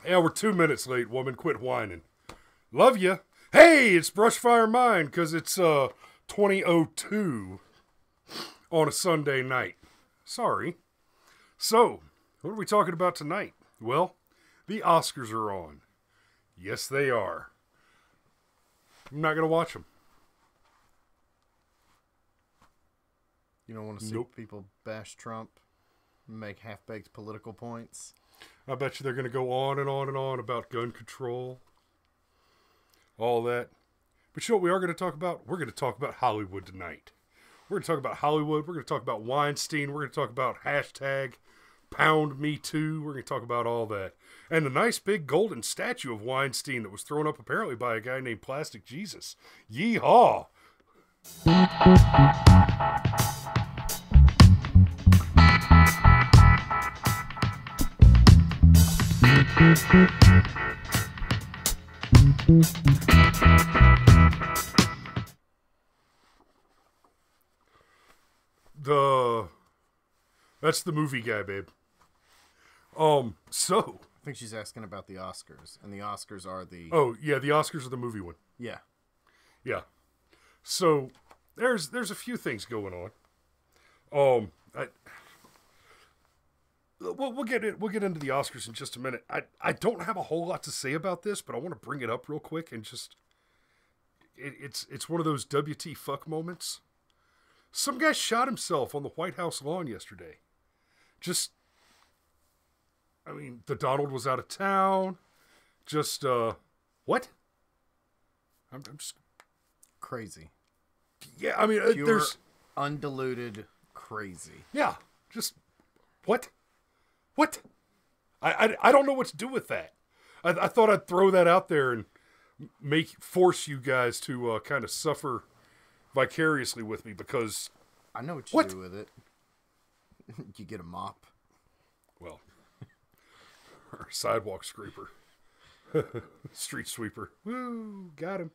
Yeah, we're 2 minutes late, woman. Quit whining. Love you. Hey, it's Brushfire mine, because it's 20:02 on a Sunday night. Sorry. So, what are we talking about tonight? Well, the Oscars are on. Yes, they are. I'm not going to watch them. You don't want to see people bash Trump, make half-baked political points? I bet you they're going to go on and on and on about gun control, all that. But you know what we are going to talk about? We're going to talk about Hollywood tonight. We're going to talk about Hollywood. We're going to talk about Weinstein. We're going to talk about hashtag Pound Me Too. We're going to talk about all that. And the nice big golden statue of Weinstein that was thrown up apparently by a guy named Plastic Jesus. Yeehaw! That's the movie guy, babe. So I think she's asking about the Oscars, and the Oscars are the... Oh, yeah, the Oscars are the movie one. Yeah. Yeah. So there's a few things going on. We'll get into the Oscars in just a minute. I don't have a whole lot to say about this, but I want to bring it up real quick and just it's one of those WT fuck moments. Some guy shot himself on the White House lawn yesterday. The Donald was out of town. What? I'm just crazy. Yeah, I mean, Pure, there's undiluted crazy. Yeah, just what? What? I don't know what to do with that. I thought I'd throw that out there and force you guys to kind of suffer vicariously with me because I know what you do with it. You get a mop. Well, or sidewalk scraper, street sweeper. Woo, got him.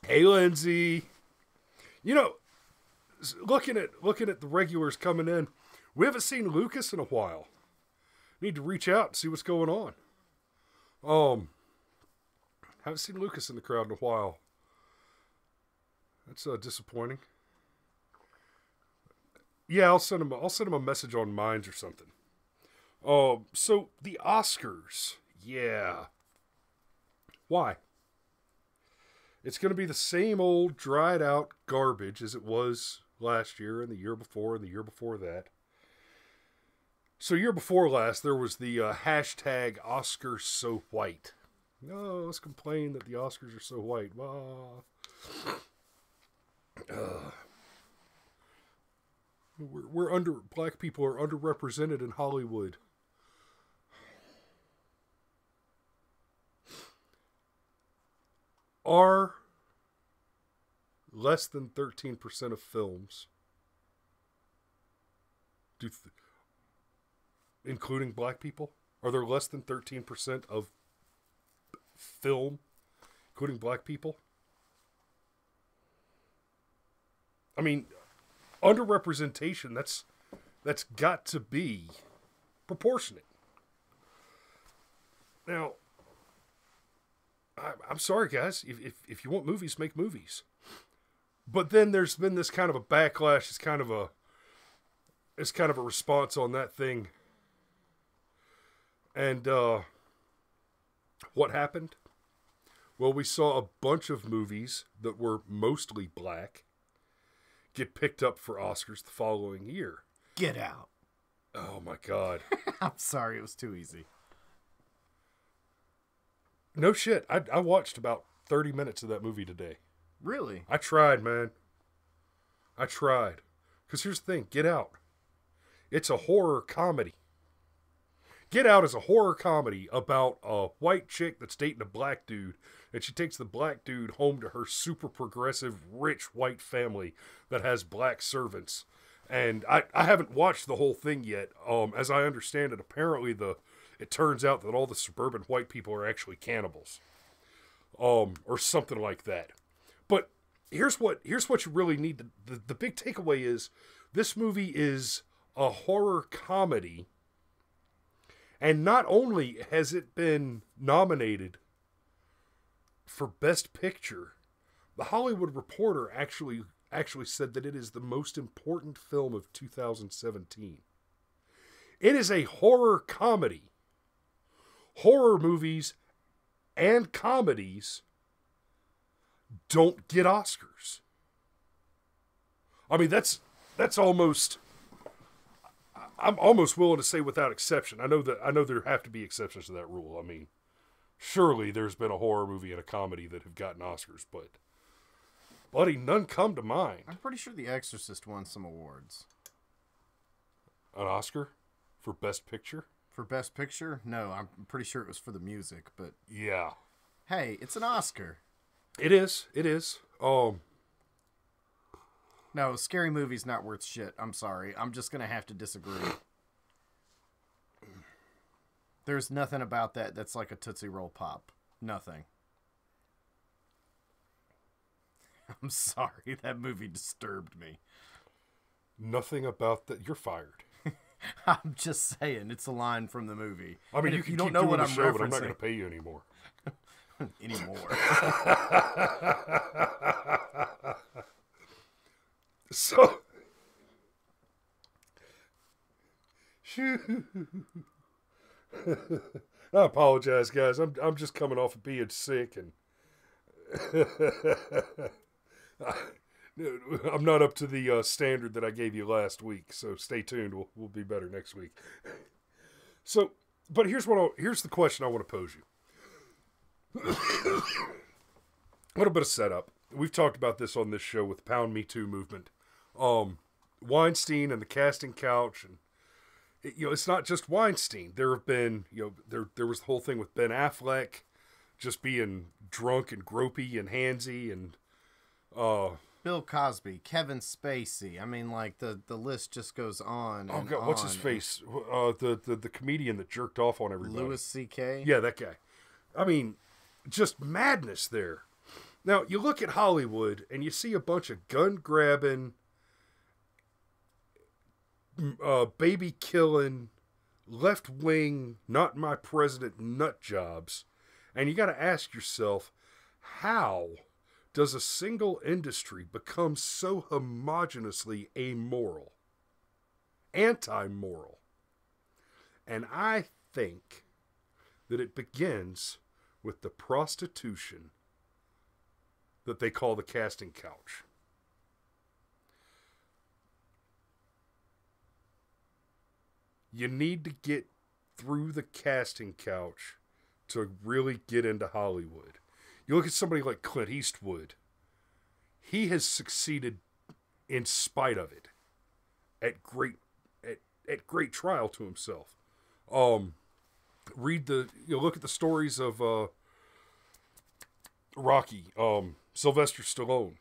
Hey, Lindsay. You know, looking at the regulars coming in, we haven't seen Lucas in a while. Need to reach out and see what's going on. Haven't seen Lucas in the crowd in a while. That's disappointing. Yeah, I'll send him a message on Minds or something. So the Oscars, yeah. Why? It's going to be the same old dried out garbage as it was last year and the year before and the year before that. So year before last, there was the hashtag Oscarssowhite. No, let's complain that the Oscars are so white. Black people are underrepresented in Hollywood. Are less than 13% of films, including black people, are there less than 13% of film, including black people? I mean, underrepresentation, that's got to be proportionate. Now, I'm sorry, guys. If you want movies, make movies. But then there's been this kind of a backlash. It's kind of a response on that thing. And what happened? Well, we saw a bunch of movies that were mostly black get picked up for Oscars the following year. Get Out. Oh my God. I'm sorry, it was too easy. No shit. I watched about 30 minutes of that movie today. Really? I tried, man. I tried. Because here's the thing. Get Out. It's a horror comedy. Get Out is a horror comedy about a white chick that's dating a black dude, and she takes the black dude home to her super progressive, rich white family that has black servants. And I haven't watched the whole thing yet. As I understand it, apparently it turns out that all the suburban white people are actually cannibals. Or something like that. But here's what you really need. The big takeaway is this movie is a horror comedy. And not only has it been nominated for Best Picture, the Hollywood Reporter actually said that it is the most important film of 2017. It is a horror comedy. Horror movies and comedies don't get Oscars. I mean, that's almost... I'm almost willing to say without exception. I know there have to be exceptions to that rule. I mean, surely there's been a horror movie and a comedy that have gotten Oscars, but buddy, none come to mind. I'm pretty sure The Exorcist won some awards. An Oscar for Best Picture? For Best Picture? No, I'm pretty sure it was for the music, but yeah. Hey, it's an Oscar. It is. It is. No, Scary Movie's not worth shit. I'm sorry. I'm just going to have to disagree. There's nothing about that that's like a Tootsie Roll Pop. Nothing. I'm sorry. That movie disturbed me. Nothing about that. You're fired. I'm just saying. It's a line from the movie. I mean, if you don't keep know doing what the I'm show, but I'm referencing... not going to pay you anymore. anymore. So, I apologize, guys. I'm just coming off of being sick, and I'm not up to the standard that I gave you last week. So stay tuned. We'll be better next week. So, but here's the question I want to pose you. A little bit of setup. We've talked about this on this show with the Pound Me Too movement. Weinstein and the casting couch, and it's not just Weinstein. There have been, there was the whole thing with Ben Affleck just being drunk and gropey and handsy, and Bill Cosby, Kevin Spacey. I mean, like the list just goes on. Oh and God, what's his on. face? The comedian that jerked off on everybody. Louis C.K. Yeah, that guy. I mean, just madness there. Now you look at Hollywood and you see a bunch of gun grabbing, baby killing, left wing, not my president nut jobs, and you got to ask yourself, how does a single industry become so homogeneously amoral, anti-moral? And I think that it begins with the prostitution that they call the casting couch. You need to get through the casting couch to really get into Hollywood. You look at somebody like Clint Eastwood. He has succeeded in spite of it, at great trial to himself. Look at the stories of Rocky, Sylvester Stallone.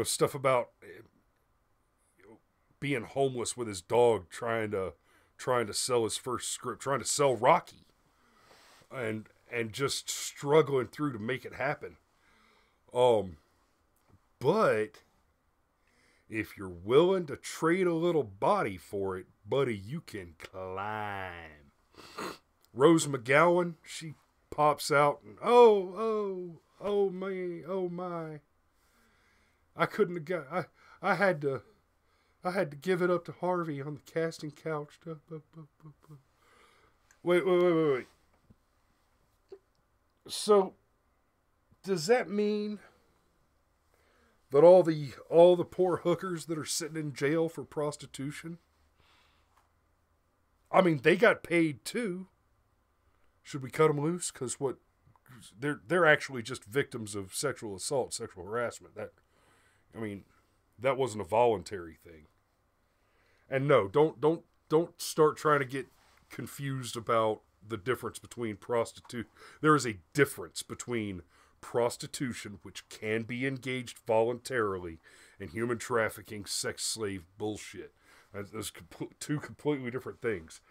Stuff about being homeless with his dog, trying to sell his first script, trying to sell Rocky, and just struggling through to make it happen. But if you're willing to trade a little body for it, buddy, you can climb. Rose McGowan, she pops out and oh my. I couldn't have got I had to give it up to Harvey on the casting couch. Wait. So, does that mean that all the poor hookers that are sitting in jail for prostitution, I mean, they got paid too? Should we cut them loose? Because they're actually just victims of sexual assault, sexual harassment. That wasn't a voluntary thing. And no, don't start trying to get confused about the difference between prostitute. There is a difference between prostitution, which can be engaged voluntarily, and human trafficking, sex slave bullshit. Those two completely different things.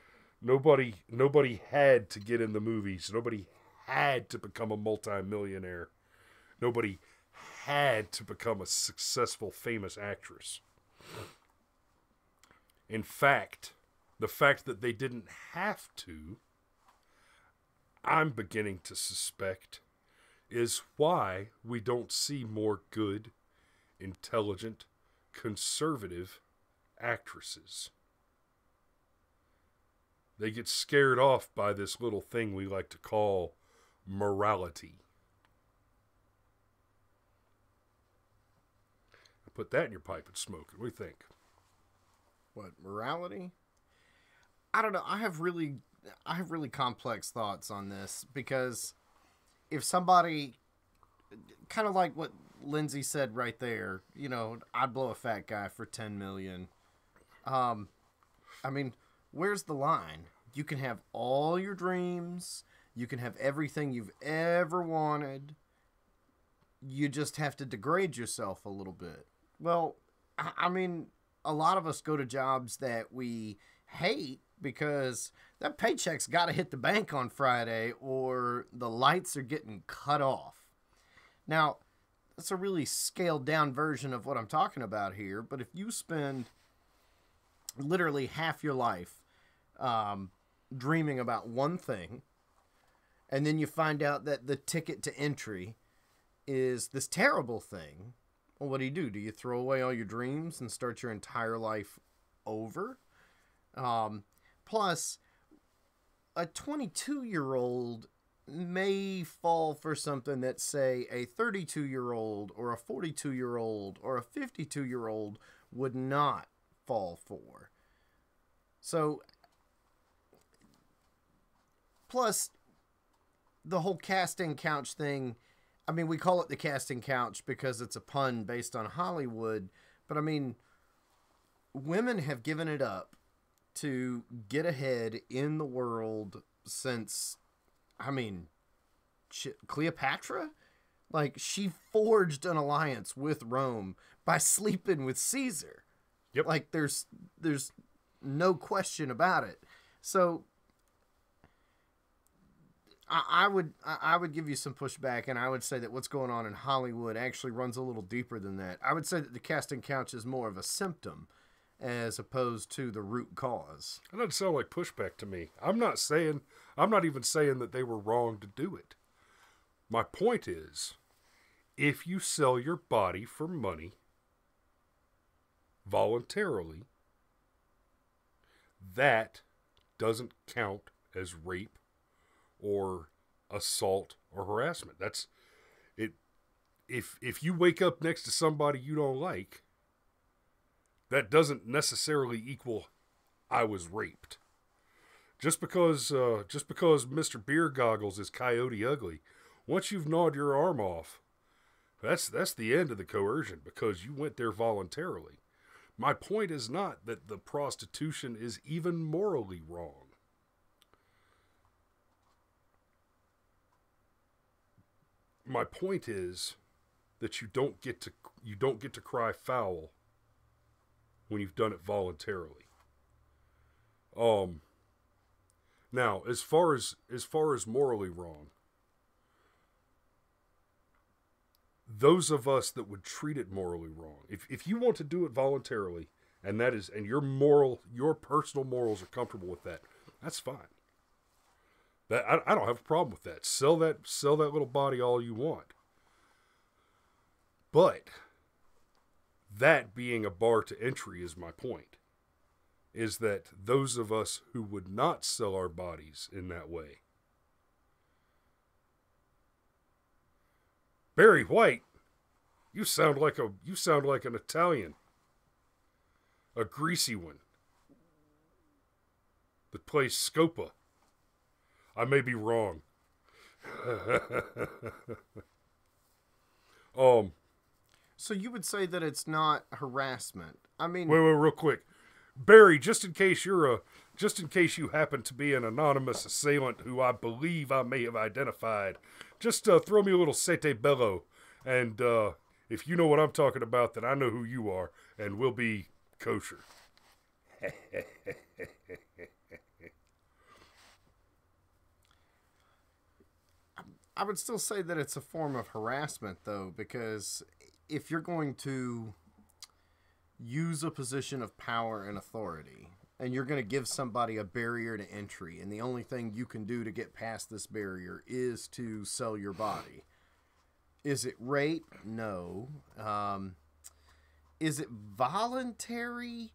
Nobody had to get in the movies. Nobody had to become a multimillionaire. Nobody had to become a successful, famous actress. In fact, the fact that they didn't have to, I'm beginning to suspect, is why we don't see more good, intelligent, conservative actresses. They get scared off by this little thing we like to call morality. Put that in your pipe and smoke it. What do you think? What, morality? I don't know. I have really complex thoughts on this, because if somebody, kind of like what Lindsay said right there, I'd blow a fat guy for $10 million. I mean, where's the line? You can have all your dreams. You can have everything you've ever wanted. You just have to degrade yourself a little bit. Well, I mean, a lot of us go to jobs that we hate because that paycheck's got to hit the bank on Friday, or the lights are getting cut off. Now, that's a really scaled down version of what I'm talking about here, but if you spend literally half your life dreaming about one thing, and then you find out that the ticket to entry is this terrible thing, well, what do? Do you throw away all your dreams and start your entire life over? Plus, a 22-year-old may fall for something that, say, a 32-year-old or a 42-year-old or a 52-year-old would not fall for. So, plus, the whole casting couch thing, I mean, we call it the casting couch because it's a pun based on Hollywood, but I mean, women have given it up to get ahead in the world since, I mean, Cleopatra? Like, she forged an alliance with Rome by sleeping with Caesar. Yep. Like, there's no question about it. So, I would give you some pushback, and I would say that what's going on in Hollywood actually runs a little deeper than that. I would say that the casting couch is more of a symptom as opposed to the root cause. That doesn't sound like pushback to me. I'm not even saying that they were wrong to do it. My point is, if you sell your body for money voluntarily, that doesn't count as rape or assault or harassment. That's it. If you wake up next to somebody you don't like, that doesn't necessarily equal I was raped. Just because Mr. Beer Goggles is Coyote Ugly, once you've gnawed your arm off, that's the end of the coercion, because you went there voluntarily. My point is not that the prostitution is even morally wrong. My point is that you don't get to cry foul when you've done it voluntarily. Now, as far as morally wrong, those of us that would treat it morally wrong, if you want to do it voluntarily, and your personal morals are comfortable with that, that's fine. I don't have a problem with that. Sell that little body all you want. But that being a bar to entry is my point. Is that those of us who would not sell our bodies in that way. Barry White, you sound like an Italian. A greasy one. That plays Scopa. I may be wrong. So you would say that it's not harassment? I mean, wait, real quick, Barry. Just in case you happen to be an anonymous assailant who I believe I may have identified, just throw me a little sete bello, and if you know what I'm talking about, then I know who you are, and we'll be kosher. I would still say that it's a form of harassment, though, because if you're going to use a position of power and authority, and you're going to give somebody a barrier to entry, and the only thing you can do to get past this barrier is to sell your body. Is it rape? No. Is it voluntary?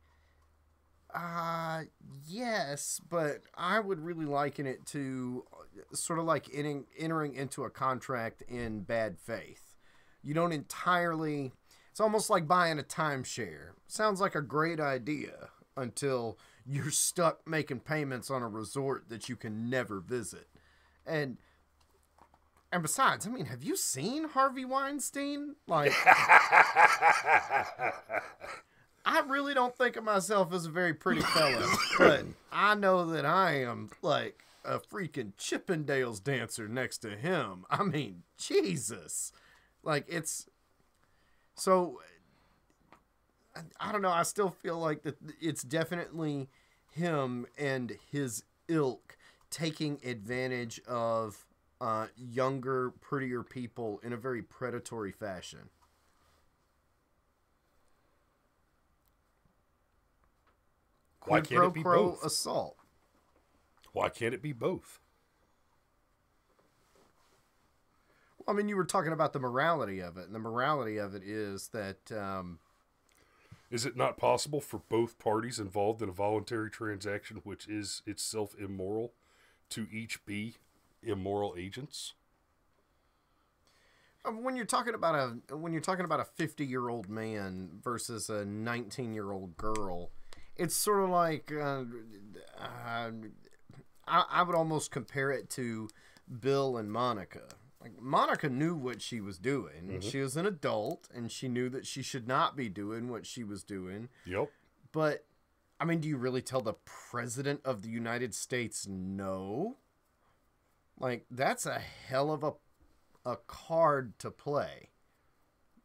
Yes, but I would really liken it to sort of like entering into a contract in bad faith. You don't entirely... It's almost like buying a timeshare. Sounds like a great idea until you're stuck making payments on a resort that you can never visit. And besides, I mean, have you seen Harvey Weinstein? Like, I really don't think of myself as a very pretty fellow, but I know that I am like a freaking Chippendales dancer next to him. I mean, Jesus. Like, it's... So, I don't know. I still feel like that it's definitely him and his ilk taking advantage of younger, prettier people in a very predatory fashion. Why can't it be both? Assault. Why can't it be both? I mean, you were talking about the morality of it, and the morality of it is that... is it not possible for both parties involved in a voluntary transaction, which is itself immoral, to each be immoral agents? When you're talking about a 50-year-old man versus a 19-year-old girl, it's sort of like I would almost compare it to Bill and Monica. Like, Monica knew what she was doing. Mm-hmm. She was an adult, and she knew that she should not be doing what she was doing. Yep. But, I mean, do you really tell the President of the United States no? Like, that's a hell of a card to play.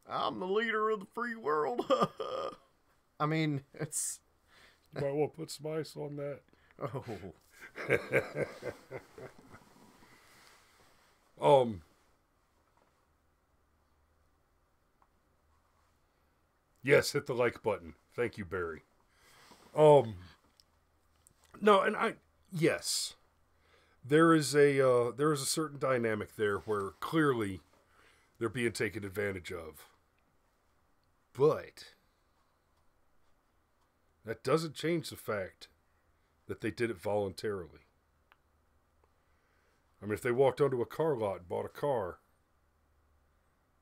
I'm the leader of the free world. I mean, it's... You might want to put some ice on that. Oh. Yes, hit the like button. Thank you, Barry. No, and yes, there is a certain dynamic there where clearly they're being taken advantage of, but that doesn't change the fact that they did it voluntarily. I mean, if they walked onto a car lot and bought a car,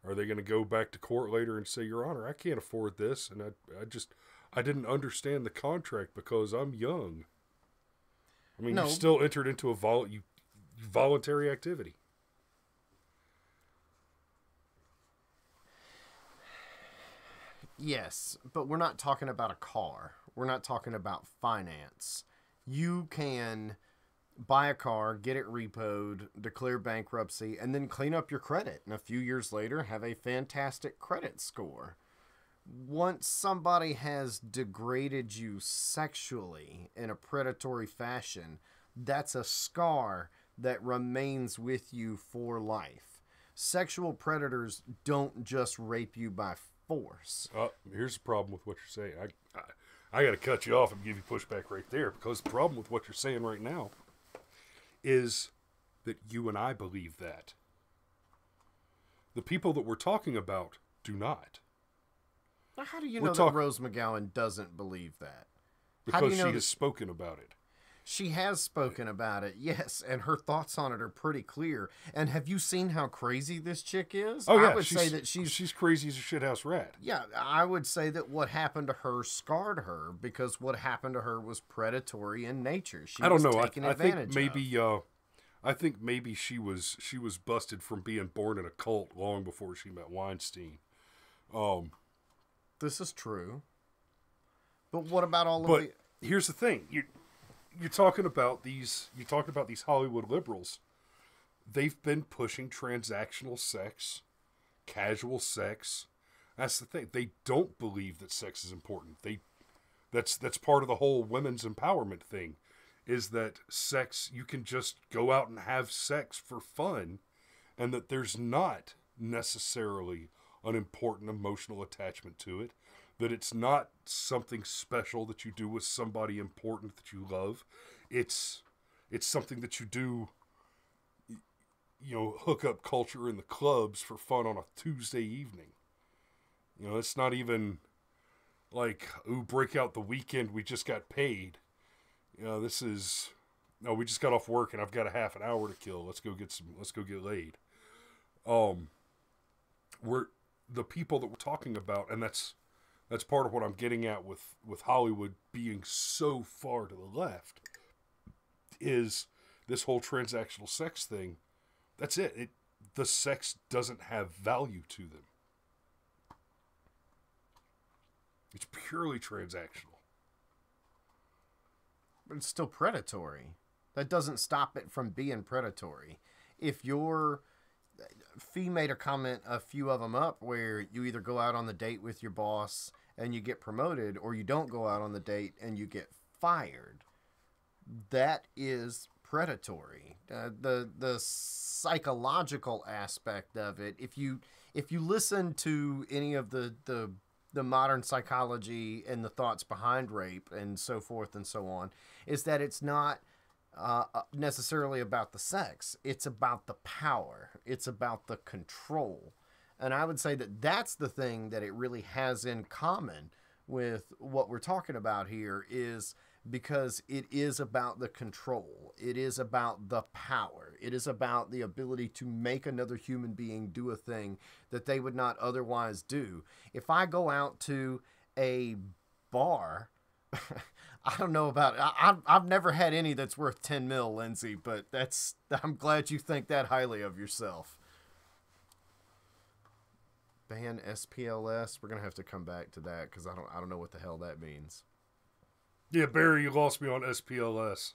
are they going to go back to court later and say, Your Honor, I can't afford this, and I didn't understand the contract because I'm young? I mean, no. You still entered into a voluntary activity. Yes, but we're not talking about a car. We're not talking about finance. You can buy a car, get it repoed, declare bankruptcy, and then clean up your credit. And a few years later, have a fantastic credit score. Once somebody has degraded you sexually in a predatory fashion, that's a scar that remains with you for life. Sexual predators don't just rape you by force. Here's the problem with what you're saying. I got to cut you off and give you pushback right there, because the problem with what you're saying right now is that you and I believe that. The people that we're talking about do not. Now, how do you know that Rose McGowan doesn't believe that? Because she has spoken about it. She has spoken about it, yes, and her thoughts on it are pretty clear. And have you seen how crazy this chick is? Oh, yeah. I would say that she's crazy as a shithouse rat. Yeah, I would say that what happened to her scarred her, because what happened to her was predatory in nature. I don't know. I think maybe she was busted from being born in a cult long before she met Weinstein. This is true. But what about here's the thing. You're talking about these Hollywood liberals. They've been pushing transactional sex, casual sex. That's the thing. They don't believe that sex is important. That's part of the whole women's empowerment thing, is that sex, you can just go out and have sex for fun, and that there's not necessarily an important emotional attachment to it. that it's not something special that you do with somebody important that you love. It's something that you do, hookup culture in the clubs for fun on a Tuesday evening. It's not even like, ooh, break out the weekend, we just got paid. This is, no, we just got off work and I've got a half an hour to kill. Let's go get laid. We're the people that we're talking about, and that's part of what I'm getting at with Hollywood being so far to the left, is this whole transactional sex thing. That's it. The sex doesn't have value to them. It's purely transactional. But it's still predatory. That doesn't stop it from being predatory. If your Fee made a comment, a few of them up, where you either go out on the date with your boss and you get promoted, or you don't go out on the date and you get fired. That is predatory. The psychological aspect of it. If you listen to any of the modern psychology and the thoughts behind rape and so forth and so on, is that it's not necessarily about the sex. It's about the power. It's about the control. And I would say that that's the thing that it really has in common with what we're talking about here, is because it is about the control. It is about the power. It is about the ability to make another human being do a thing that they would not otherwise do. If I go out to a bar, I don't know about it. I've never had any that's worth 10 mil, Lindsay, but I'm glad you think that highly of yourself. Ban SPLS. We're gonna have to come back to that because I don't know what the hell that means. Yeah, Barry, you lost me on SPLS.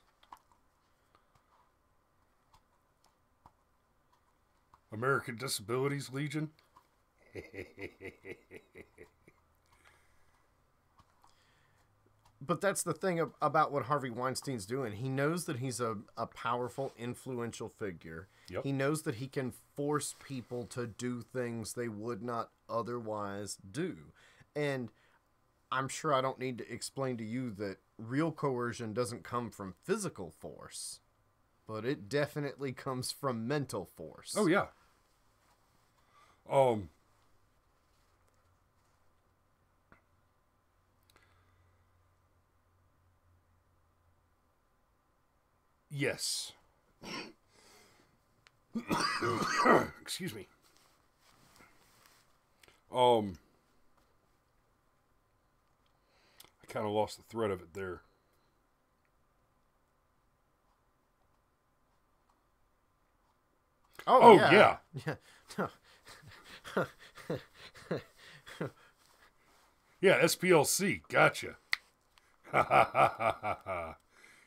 American Disabilities Legion. But that's the thing about what Harvey Weinstein's doing. He knows that he's a powerful, influential figure. Yep. He knows that he can force people to do things they would not otherwise do. And I'm sure I don't need to explain to you that real coercion doesn't come from physical force, but it definitely comes from mental force. Oh, yeah. Yes. Excuse me. I kind of lost the thread of it there. Oh yeah. Yeah. Yeah, SPLC. Gotcha.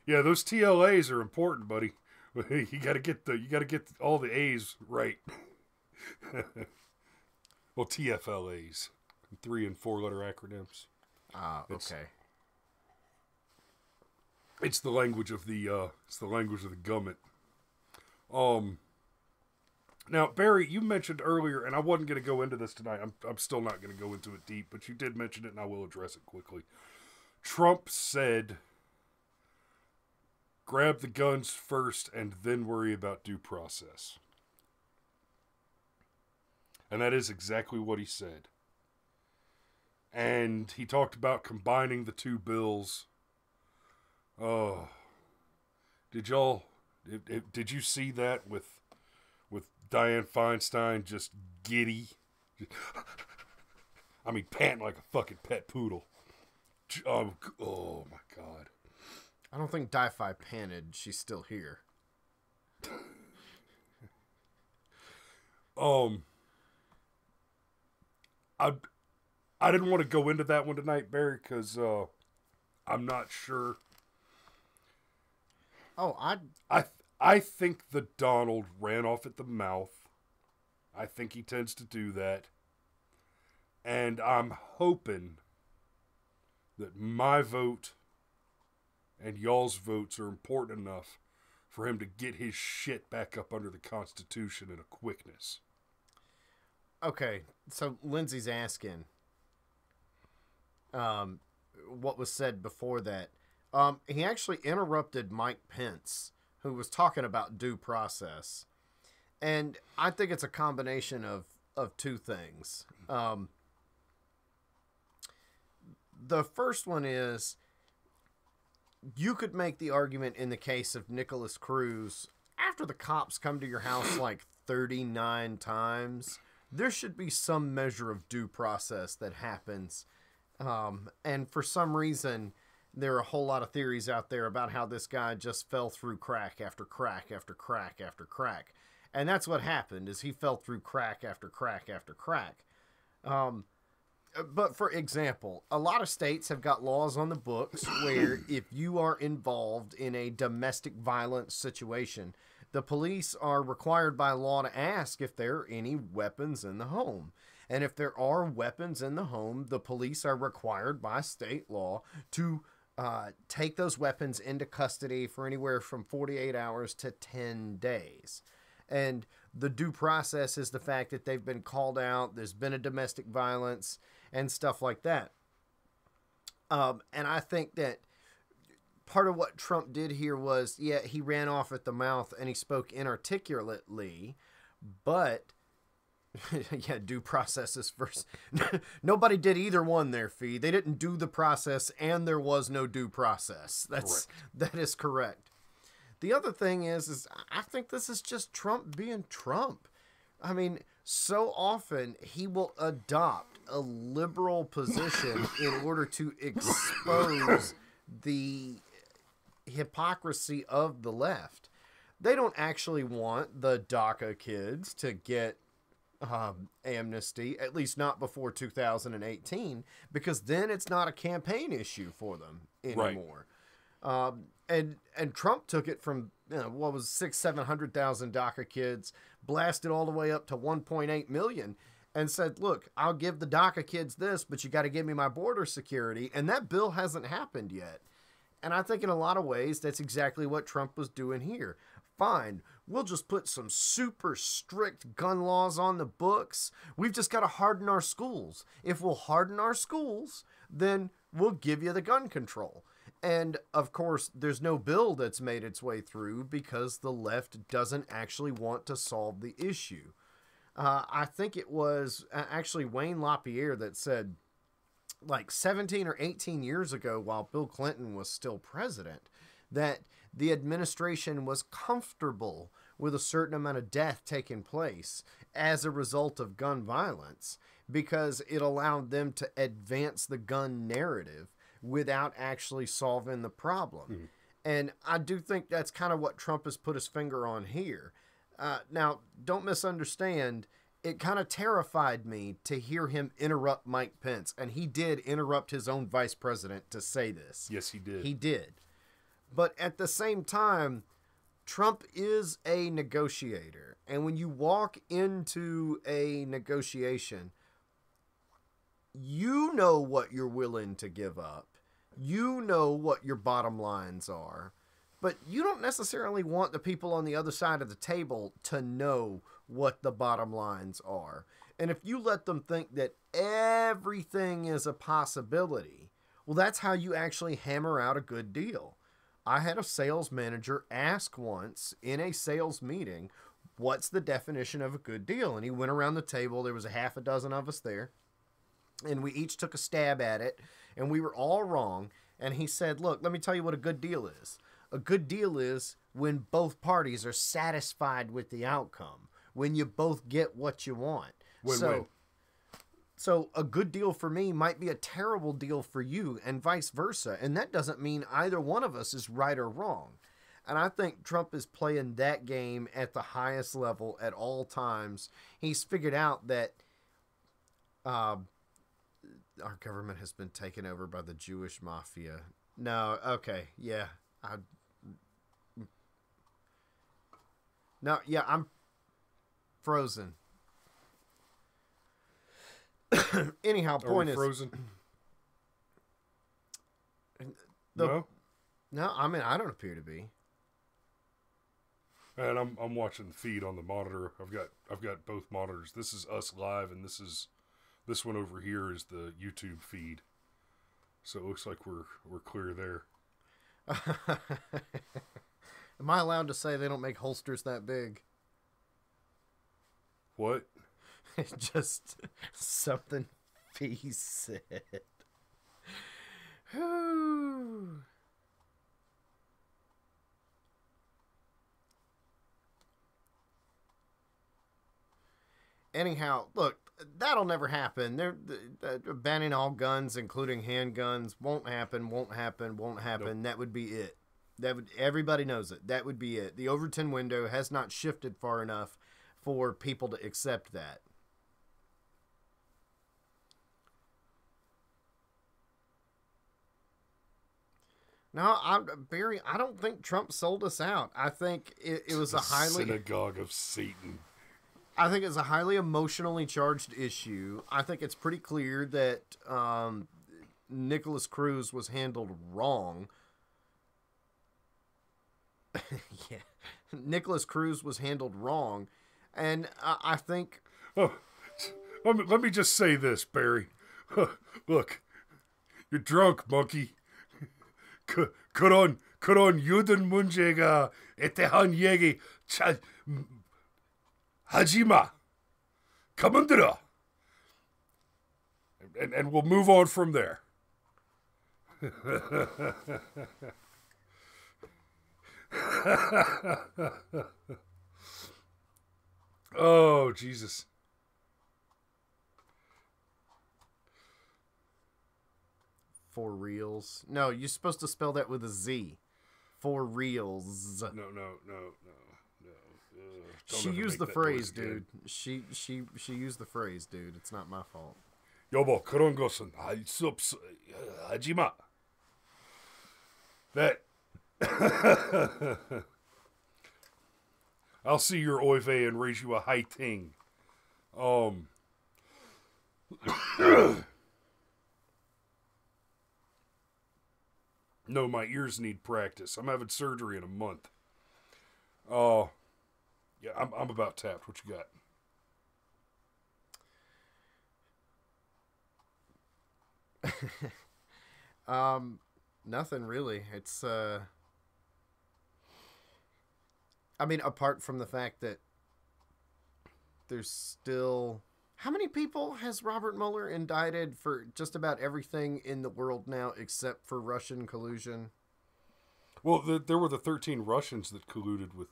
Yeah, those TLAs are important, buddy. You gotta get all the A's right. Well, TFLAs, 3 and 4 letter acronyms. Okay. It's the language of the government. Now, Barry, you mentioned earlier, and I wasn't going to go into this tonight. I'm still not going to go into it deep, but you did mention it, and I will address it quickly. Trump said, grab the guns first and then worry about due process. And that is exactly what he said. And he talked about combining the two bills. Oh, did you see that with Dianne Feinstein just giddy? I mean, panting like a fucking pet poodle. Oh my God. I don't think Di-Fi panted. She's still here. I didn't want to go into that one tonight, Barry, because I'm not sure. Oh, I think that Donald ran off at the mouth. I think he tends to do that. And I'm hoping that my vote and y'all's votes are important enough for him to get his shit back up under the Constitution in a quickness. Okay, so Lindsay's asking, what was said before that. He actually interrupted Mike Pence, who was talking about due process. And I think it's a combination of two things. The first one is, you could make the argument in the case of Nicholas Cruz, after the cops come to your house like 39 times, there should be some measure of due process that happens. And for some reason, there are a whole lot of theories out there about how this guy just fell through crack after crack after crack after crack. And that's what happened, is he fell through crack after crack after crack. But for example, a lot of states have got laws on the books where if you are involved in a domestic violence situation, the police are required by law to ask if there are any weapons in the home. And if there are weapons in the home, the police are required by state law to take those weapons into custody for anywhere from 48 hours to 10 days. And the due process is the fact that they've been called out, there's been a domestic violence, and stuff like that. And I think that part of what Trump did here was, yeah, he ran off at the mouth and he spoke inarticulately, but yeah, due process is first. Nobody did either one there, Fee. They didn't do the process, and there was no due process. That is correct. The other thing is I think this is just Trump being Trump. I mean, so often he will adopt a liberal position in order to expose the hypocrisy of the left. They don't actually want the DACA kids to get amnesty, at least not before 2018, because then it's not a campaign issue for them anymore. Right. And Trump took it from, what was 700,000 DACA kids, blasted all the way up to 1.8 million, and said, look, I'll give the DACA kids this, but you got to give me my border security. And that bill hasn't happened yet. And I think in a lot of ways, that's exactly what Trump was doing here. Fine, we'll just put some super strict gun laws on the books. We've just got to harden our schools. If we'll harden our schools, then we'll give you the gun control. And, of course, there's no bill that's made its way through because the left doesn't actually want to solve the issue. I think it was actually Wayne LaPierre that said, like 17 or 18 years ago, while Bill Clinton was still president, that the administration was comfortable with a certain amount of death taking place as a result of gun violence because it allowed them to advance the gun narrative without actually solving the problem. Mm-hmm. And I do think that's kind of what Trump has put his finger on here. Now, don't misunderstand. It kind of terrified me to hear him interrupt Mike Pence. And he did interrupt his own vice president to say this. Yes, he did. He did. But at the same time, Trump is a negotiator. And when you walk into a negotiation, you know what you're willing to give up. You know what your bottom lines are. But you don't necessarily want the people on the other side of the table to know what the bottom lines are. And if you let them think that everything is a possibility, well, that's how you actually hammer out a good deal. I had a sales manager ask once in a sales meeting, what's the definition of a good deal? And he went around the table. There was a half a dozen of us there. And we each took a stab at it. And we were all wrong. And he said, look, let me tell you what a good deal is. A good deal is when both parties are satisfied with the outcome. When you both get what you want. So a good deal for me might be a terrible deal for you and vice versa. And that doesn't mean either one of us is right or wrong. And I think Trump is playing that game at the highest level at all times. He's figured out that our government has been taken over by the Jewish mafia. No, okay, yeah. I'm frozen. Anyhow, point is frozen. No, I mean I don't appear to be. And I'm watching the feed on the monitor. I've got both monitors. This is us live, and this one over here is the YouTube feed. So it looks like we're clear there. Am I allowed to say they don't make holsters that big? What? Just something he said. Whew. Anyhow, look, that'll never happen. They're banning all guns, including handguns. Won't happen. Won't happen. Won't happen. Nope. That would be it. Everybody knows it. That would be it. The Overton window has not shifted far enough for people to accept that. No, Barry, I don't think Trump sold us out. I think it was a highly... synagogue of Satan. I think it's a highly emotionally charged issue. I think it's pretty clear that Nicholas Cruz was handled wrong. Yeah. Nicholas Cruz was handled wrong. And I think... Oh, let me just say this, Barry. Look, you're drunk, monkey. 그런 유든 문제가 대한 얘기 하지마. 그만들어. And we'll move on from there. Oh, Jesus. For reals. No, you're supposed to spell that with a Z. For reals. No. She used the phrase, dude. She used the phrase, dude. It's not my fault. 여보, 그런 것은 하지마. That. I'll see your oive and raise you a high ting. No, my ears need practice. I'm having surgery in a month. Yeah, I'm about tapped. What you got? Nothing really. It's I mean, apart from the fact that there's still... How many people has Robert Mueller indicted for just about everything in the world now except for Russian collusion? Well, there were the 13 Russians that colluded with...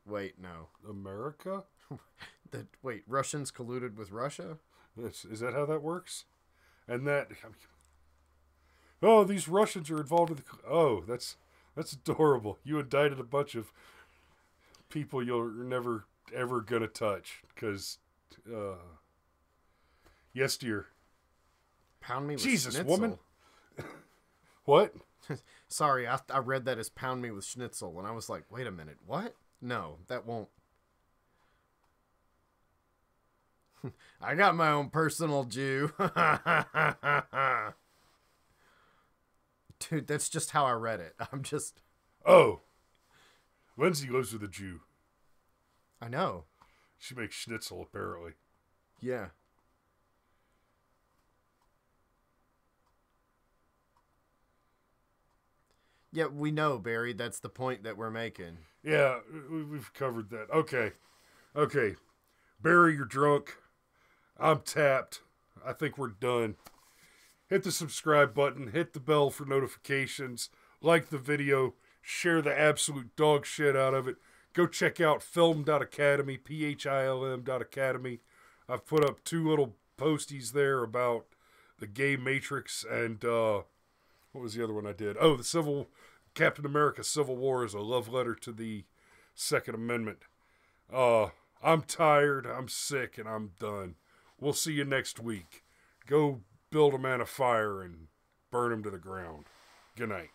Wait, no. America? Wait, Russians colluded with Russia? Is that how that works? And that... Oh, these Russians are involved with... Oh, that's adorable. You indicted a bunch of people you're never, ever gonna touch. Because... yes, dear. Pound me with Jesus, schnitzel. Woman. What? Sorry, I read that as pound me with schnitzel, and I was like, wait a minute, what? No, that won't. I got my own personal Jew. Dude, that's just how I read it. I'm just... Oh. Lindsay lives with a Jew. I know. She makes schnitzel, apparently. Yeah. Yeah, we know, Barry. That's the point that we're making. Yeah, we've covered that. Okay. Barry, you're drunk. I'm tapped. I think we're done. Hit the subscribe button. Hit the bell for notifications. Like the video. Share the absolute dog shit out of it. Go check out film.academy, philm.academy. I've put up 2 little posties there about the gay matrix and, what was the other one I did? Oh, Captain America Civil War is a love letter to the Second Amendment. I'm tired, I'm sick, and I'm done. We'll see you next week. Go build a man a fire and burn him to the ground. Good night.